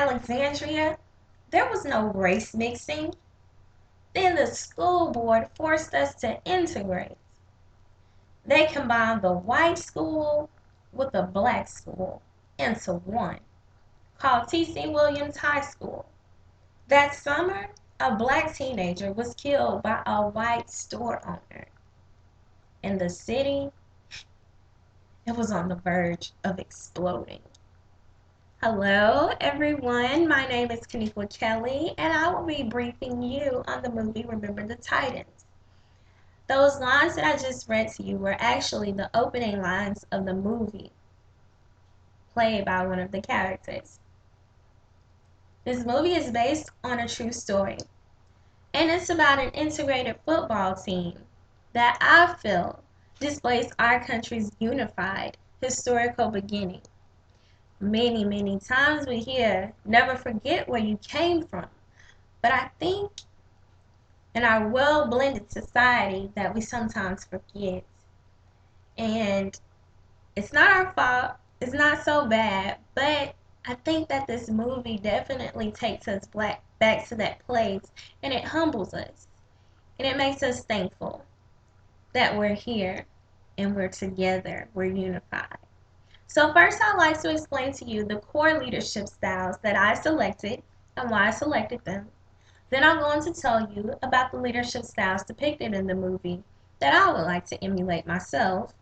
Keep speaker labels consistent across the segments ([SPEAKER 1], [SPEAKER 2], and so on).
[SPEAKER 1] Alexandria, there was no race mixing. Then the school board forced us to integrate. They combined the white school with the black school into one, called T.C. Williams High School. That summer, a black teenager was killed by a white store owner. And the city, it was on the verge of exploding. Hello, everyone. My name is Kaniqua Kelly, and I will be briefing you on the movie Remember the Titans. Those lines that I just read to you were actually the opening lines of the movie, played by one of the characters. This movie is based on a true story, and it's about an integrated football team that I feel displays our country's unified historical beginning. Many times we hear, never forget where you came from. But I think in our well blended society that we sometimes forget. And it's not our fault, it's not so bad, but I think that this movie definitely takes us back to that place, and it humbles us and it makes us thankful that we're here and we're together, we're unified. So first I'd like to explain to you the core leadership styles that I selected and why I selected them. Then I'm going to tell you about the leadership styles depicted in the movie that I would like to emulate myself.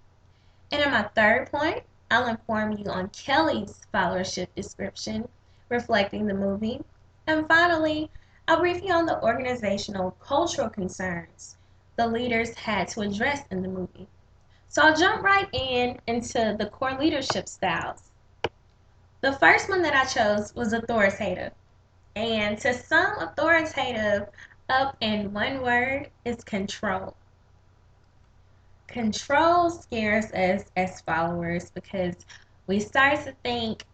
[SPEAKER 1] And in my third point, I'll inform you on Kelly's followership description reflecting the movie. And finally, I'll brief you on the organizational cultural concerns the leaders had to address in the movie. So I'll jump right into the core leadership styles. The first one that I chose was authoritative. And to sum authoritative up in one word is control. Control scares us as followers because we start to think,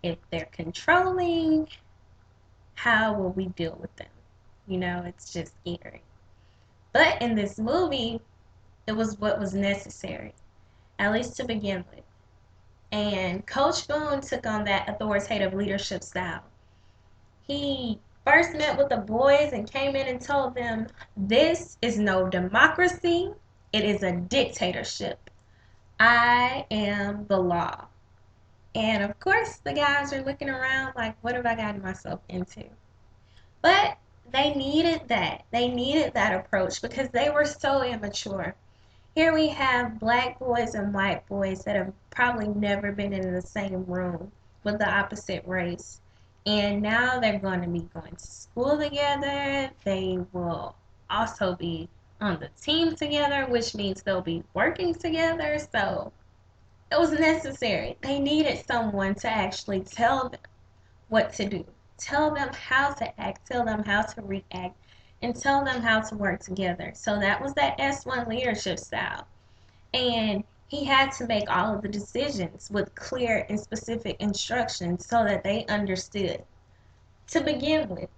[SPEAKER 1] if they're controlling, how will we deal with them? It's just scary. But in this movie, it was what was necessary, at least to begin with. And Coach Boone took on that authoritative leadership style. He first met with the boys and came in and told them, this is no democracy, it is a dictatorship. I am the law. And of course, the guys are looking around like, what have I gotten myself into? But they needed that. They needed that approach because they were so immature. Here we have black boys and white boys that have probably never been in the same room with the opposite race. And now they're going to be going to school together. They will also be on the team together, which means they'll be working together. So it was necessary. They needed someone to actually tell them what to do, tell them how to act, tell them how to react, and tell them how to work together. So that was that S1 leadership style. And he had to make all of the decisions with clear and specific instructions so that they understood to begin with.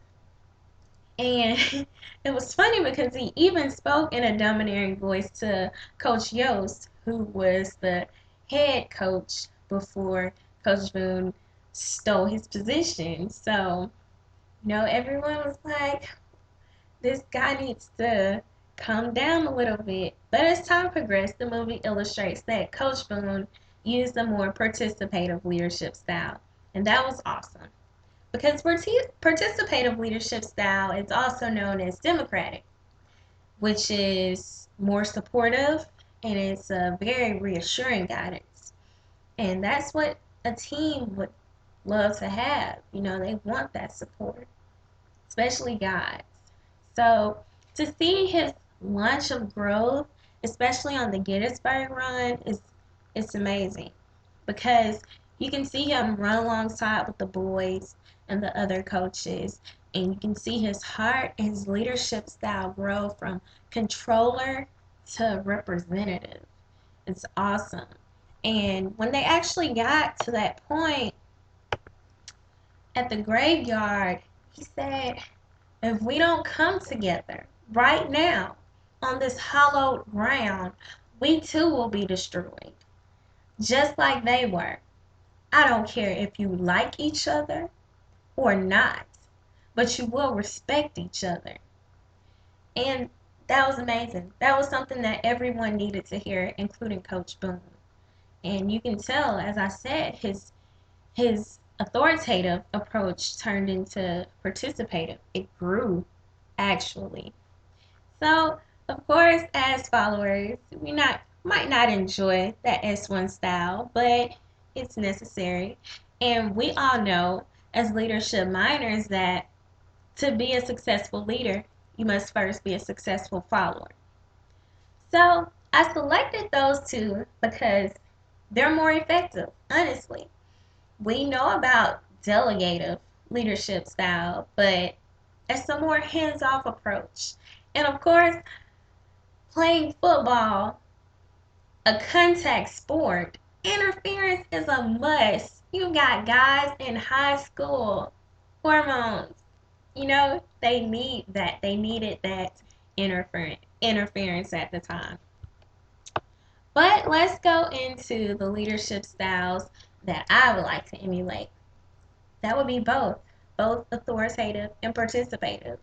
[SPEAKER 1] And it was funny because he even spoke in a domineering voice to Coach Yost, who was the head coach before Coach Boone stole his position. So, everyone was like, this guy needs to calm down a little bit. But as time progressed, the movie illustrates that Coach Boone used a more participative leadership style. And that was awesome. Because participative leadership style is also known as democratic, which is more supportive and it's a very reassuring guidance. And that's what a team would love to have. They want that support, especially guys. So to see his launch of growth, especially on the Gettysburg run, it's amazing because you can see him run alongside with the boys and the other coaches, and you can see his heart and his leadership style grow from controller to representative. It's awesome. And when they actually got to that point at the graveyard, he said, if we don't come together right now on this hallowed ground, we too will be destroyed, just like they were. I don't care if you like each other. or not, but you will respect each other. And that was amazing. That was something that everyone needed to hear, including Coach Boone. And you can tell, as I said, his authoritative approach turned into participative. It grew, actually. So, of course, as followers, we might not enjoy that S1 style, but it's necessary. And we all know, as leadership minors, that to be a successful leader, you must first be a successful follower. So I selected those two because they're more effective, honestly. We know about delegative leadership style, but it's a more hands-off approach. And of course, playing football, a contact sport, interference is a must. You got guys in high school, hormones, they need that. They needed that interference at the time. But let's go into the leadership styles that I would like to emulate. That would be both authoritative and participative.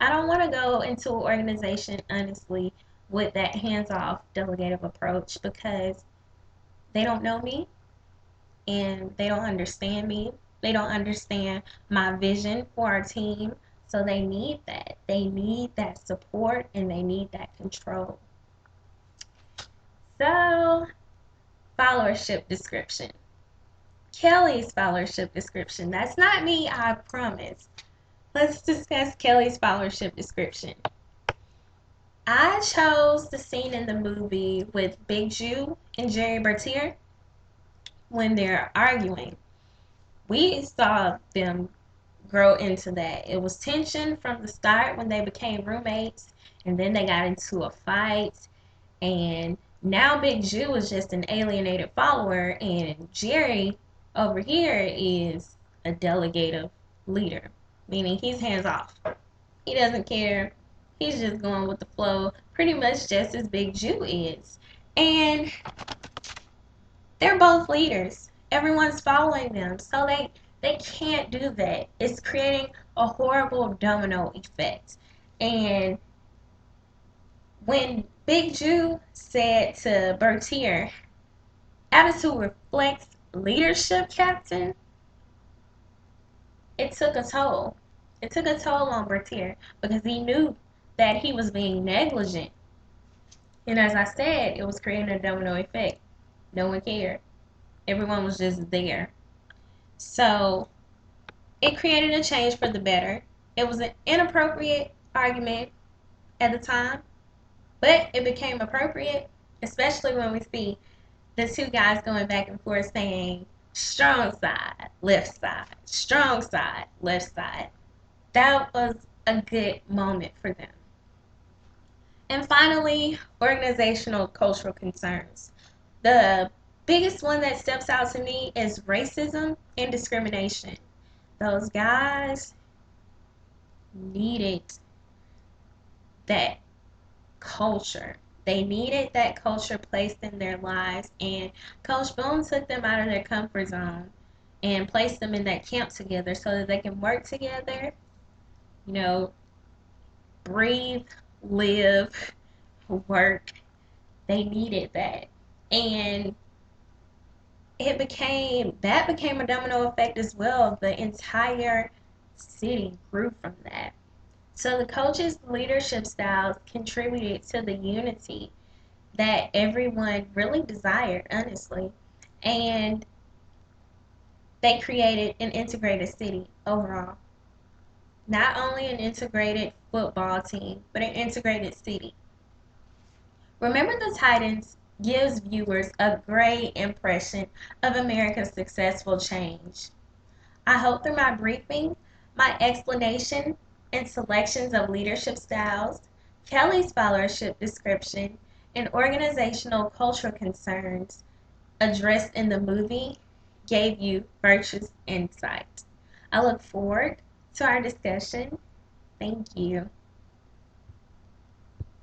[SPEAKER 1] I don't want to go into an organization, honestly, with that hands-off delegative approach because they don't know me and they don't understand me. They don't understand my vision for our team. So they need that. They need that support and they need that control. So, followership description. Kelly's followership description. That's not me, I promise. Let's discuss Kelly's followership description. I chose the scene in the movie with Big Jew and Jerry Bertier when they're arguing. We saw them grow into that. It was tension from the start when they became roommates, and then they got into a fight, and now Big Jew is just an alienated follower, and Jerry over here is a delegative leader, meaning he's hands off. He doesn't care. He's just going with the flow, pretty much just as Big Jew is. And they're both leaders. Everyone's following them. So they can't do that. It's creating a horrible domino effect. And when Big Jew said to Bertier, attitude reflects leadership, Captain, it took a toll. It took a toll on Bertier because he knew that he was being negligent. And as I said, it was creating a domino effect. No one cared. Everyone was just there. So it created a change for the better. It was an inappropriate argument at the time, but it became appropriate, especially when we see the two guys going back and forth saying strong side, left side, strong side, left side. That was a good moment for them. And finally, organizational cultural concerns. The biggest one that steps out to me is racism and discrimination. Those guys needed that culture. They needed that culture placed in their lives, and Coach Boone took them out of their comfort zone and placed them in that camp together so that they can work together, you know, breathe, live, work. They needed that. And that became a domino effect as well. The entire city grew from that. So the coaches' leadership styles contributed to the unity that everyone really desired, honestly. And they created an integrated city overall. Not only an integrated football team, but an integrated city. Remember the Titans gives viewers a great impression of America's successful change. I hope through my briefing, my explanation, and selections of leadership styles, Kelly's followership description, and organizational cultural concerns addressed in the movie gave you virtuous insight. I look forward to our discussion. Thank you.